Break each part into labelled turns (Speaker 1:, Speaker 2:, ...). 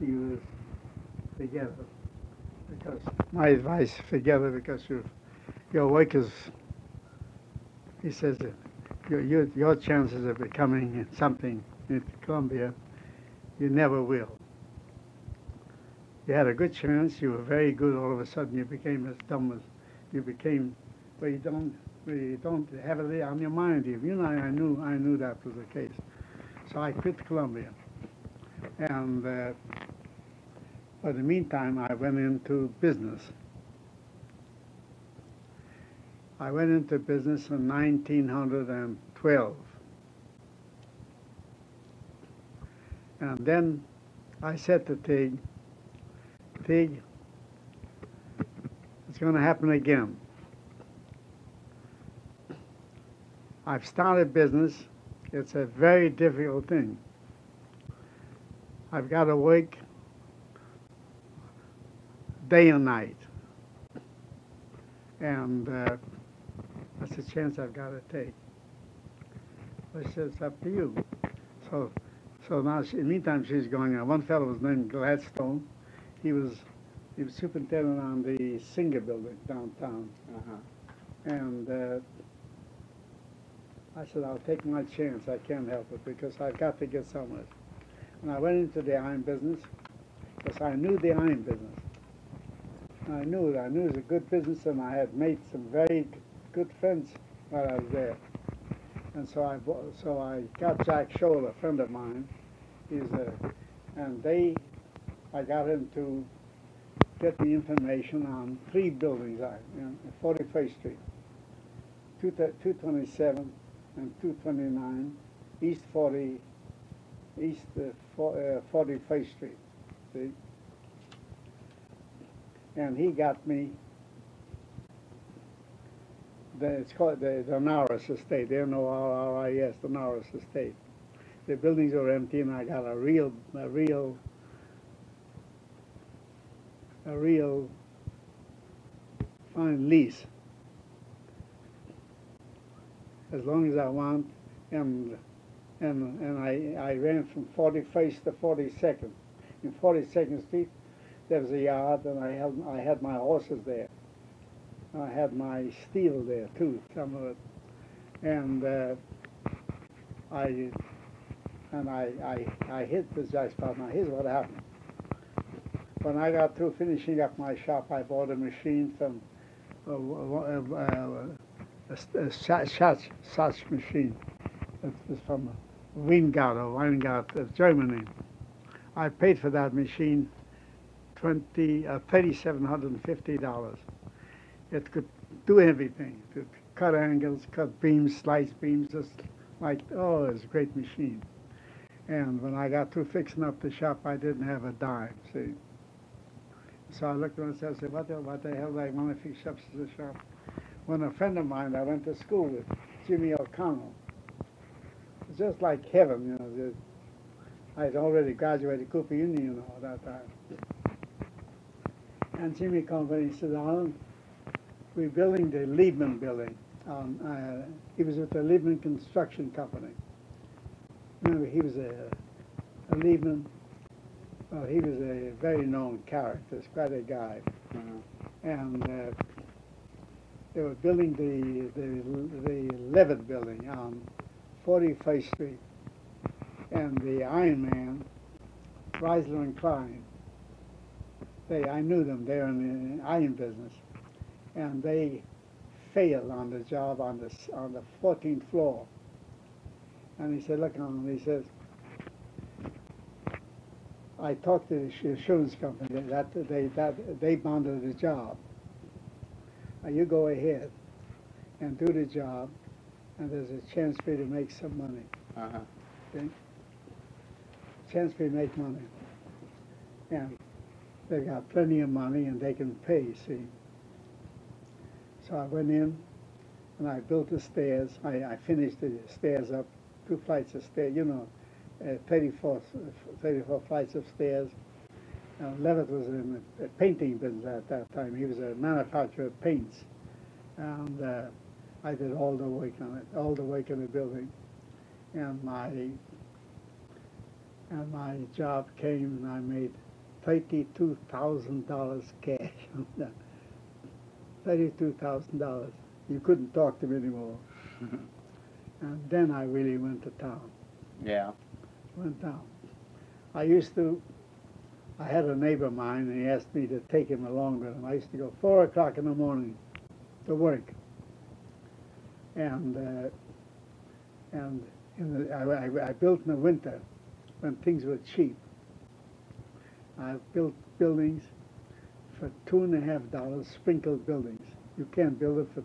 Speaker 1: you forget it. Because my advice, forget it because your work is, he says, your chances of becoming something in Columbia, you never will. You had a good chance, you were very good, all of a sudden you became as dumb as you became, but you don't have it on your mind. You know, I knew that was the case. So I quit Columbia. And but in the meantime, I went into business. I went into business in 1912. And then I said to Tig, it's going to happen again. I've started business. It's a very difficult thing. I've got to work day and night. And that's a chance I've got to take. But she said, it's up to you. So now, in the meantime, she's going on. One fellow was named Gladstone. He was superintendent on the Singer building downtown. And I said, I'll take my chance. I can't help it because I've got to get somewhere. And I went into the iron business because I knew the iron business. I knew it. I knew it was a good business, and I had made some very good friends while I was there. And so I got Jack Scholl, a friend of mine. I got him to get the information on 3 buildings on 41st Street, 227 and 229, East 41st Street. See? And he got me, it's called the Norris Estate, N-O-R-R-I-S, the Norris Estate. The buildings are empty, and I got a real fine lease, as long as I want, and I ran from 41st to 42nd. In 42nd Street, there was a yard, and I had my horses there. I had my steel there too, some of it, and I hit the jack spot. Now here's what happened. When I got through finishing up my shop, I bought a machine from a Satch machine. It was from Weingart, Germany. I paid for that machine $3,750. It could do everything. It could cut angles, cut beams, slice beams, just like, oh, it was a great machine. And when I got through fixing up the shop, I didn't have a dime, see. So I looked at myself and said, what the hell do I want to fix up the shop? When a friend of mine I went to school with, Jimmy O'Connell, it's just like heaven, you know. I'd already graduated Cooper Union, you know, at that time. And Jimmy called me and he said, Alan, we're building the Liebman building. He was with the Liebman Construction Company. Remember, he was a Liebman. Well, he was a very known character, quite a guy. And they were building the Levitt building on 41st Street. And the Iron Man, Chrysler and Klein, I knew them. They were in the iron business. And they failed on the job on the 14th floor. And he said, look, Alan, he says, I talked to the insurance company that they bonded the job. You go ahead and do the job, and there's a chance for you to make some money. Okay? Chance for you to make money. And they've got plenty of money, and they can pay, see. So I went in, and I built the stairs. I finished the stairs up, 2 flights of stairs, you know, 34 flights of stairs. Levitt was in the painting business at that time. He was a manufacturer of paints. And I did all the work on it, all the work in the building. And my job came, and I made $32,000 cash. $32,000. You couldn't talk to me anymore. And then I really went to town.
Speaker 2: Yeah.
Speaker 1: Went down. I had a neighbor of mine, and he asked me to take him along with him. I used to go 4 o'clock in the morning to work. And I built in the winter when things were cheap. I built buildings for $2.50, sprinkled buildings. You can't build it for,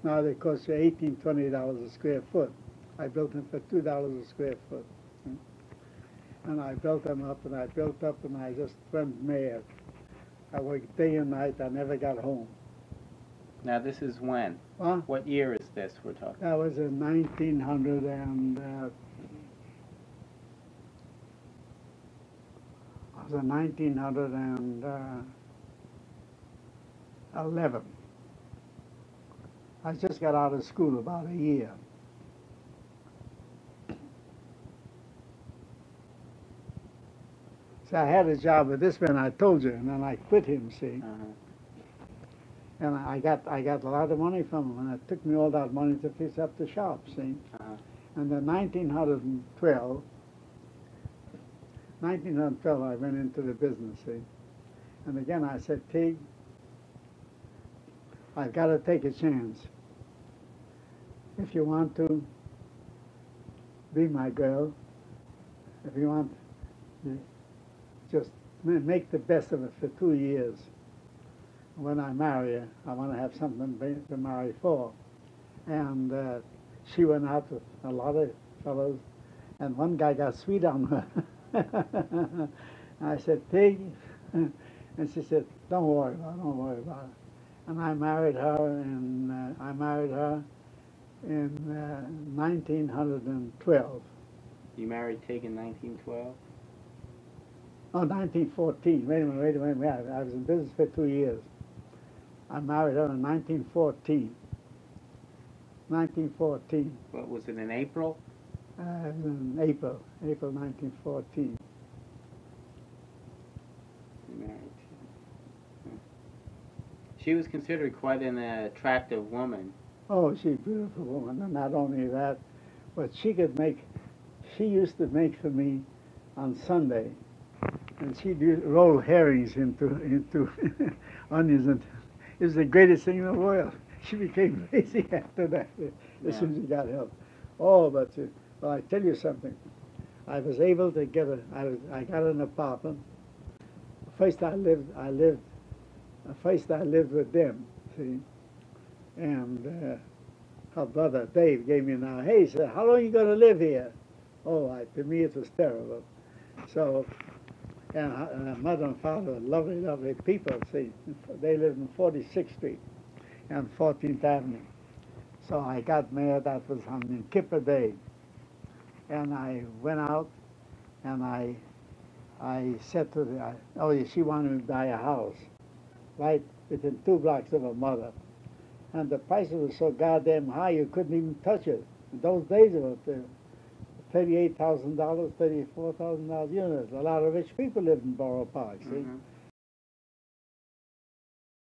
Speaker 1: now they cost you $18, $20 a square foot. I built them for $2 a square foot. And I built them up, and I built up, and I just went mad. I worked day and night. I never got home.
Speaker 2: Now this is when?
Speaker 1: Huh?
Speaker 2: What year is this we're talking?
Speaker 1: That was in 1900 and it was in 1911. I just got out of school about a year. So I had a job with this man, I told you, and then I quit him, see. And I got a lot of money from him, and it took me all that money to fix up the shop, see. And in 1912, I went into the business, see. And again I said, Tig, I've got to take a chance. If you want to be my girl, if you want, just make the best of it for 2 years. When I marry her, I want to have something to marry for. And she went out with a lot of fellows, and one guy got sweet on her. I said, Tig, and she said, don't worry about it, don't worry about it. And I married her in 1912.
Speaker 2: You married Tig in 1912?
Speaker 1: Oh, 1914. Wait a minute. I was in business for 2 years. I married her in 1914. 1914.
Speaker 2: What was it, in April?
Speaker 1: In April 1914.
Speaker 2: You married. She was considered quite an attractive woman.
Speaker 1: Oh, she's a beautiful woman, and not only that, but she used to make for me on Sunday, and she'd roll herrings into onions, and it was the greatest thing in the world. She became lazy after that, as soon as she got help. Oh, but well, I tell you something. I was able to get I got an apartment. First I lived with them, see, and her brother Dave gave me now. Hey, he said, how long are you going to live here? Oh, to me it was terrible. So, and her mother and father were lovely, lovely people. See, they lived in 46th Street and 14th Avenue. So I got married. That was on Kipper Day, and I went out, and I said to she wanted me to buy a house, right within 2 blocks of her mother. And the prices were so goddamn high you couldn't even touch it. In those days it was $38,000, $34,000 units. A lot of rich people lived in Borough Park, see?